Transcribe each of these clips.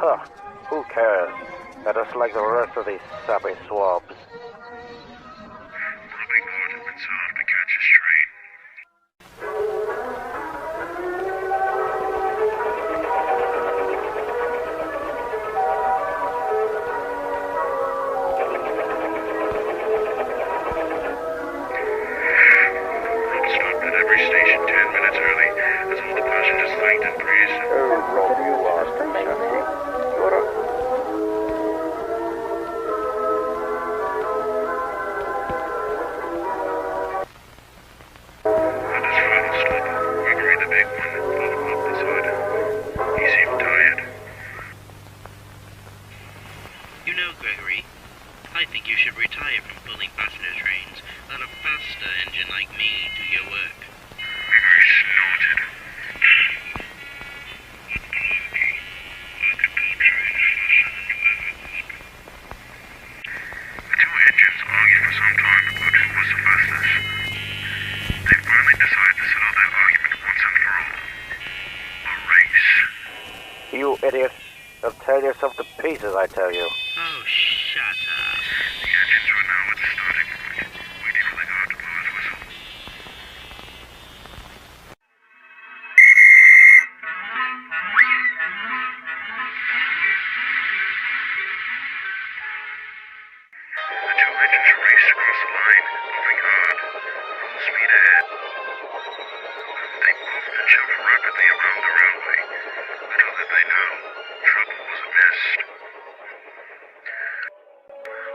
Huh, who cares? They're just like the rest of these sappy swabs. Bobby Gord has been sent off to catch his train. Rob stopped at every station 10 minutes early, as all the passengers thanked and praised him. Rob, you are pathetic. You're a... At his final stop, Gregory the Big One pulled him up his hood. He seemed tired. You know, Gregory, I think you should retire from pulling passenger trains. Let a faster engine like me do your work. Gregory snorted. What baloney? I can pull trains faster than you ever could. The two engines argued for some time about who was the fastest. They finally decided to settle their argument once and for all. A race. You idiot. They'll tear yourself to pieces, I tell you. Oh, shut up. The engines were now at the starting point, waiting for the guard to blow his whistle. The two engines raced across the line, moving hard, full speed ahead. They moved and shoved rapidly around the railway. Little did they know, trouble was amiss.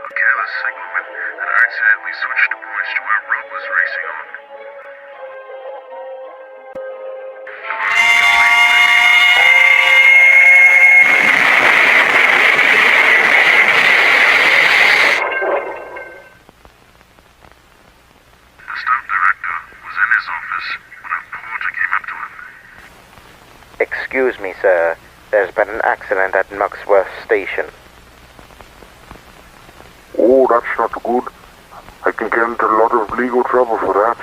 A careless signalman had accidentally switched the points to where Rob was racing on. The staff director was in his office when a porter came up to him. Excuse me, sir. There's been an accident at Muxworth Station. Oh, that's not good. I can get into a lot of legal trouble for that.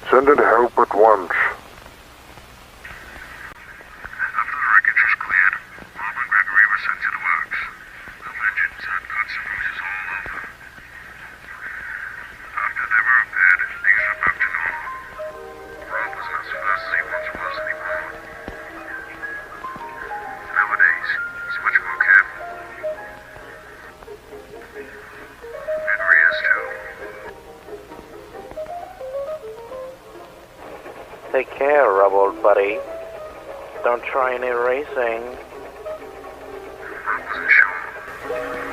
Send in help at once. After the wreckage was cleared, Bob and Gregory were sent to the works. The engines had cuts and bruises all over. After they were repaired, things were back to normal. Rob was not as fast as he once was anymore. Nowadays, he's much more careful. Gregory is too. Take care, Rob, old buddy. Don't try any racing. Rob wasn't sure.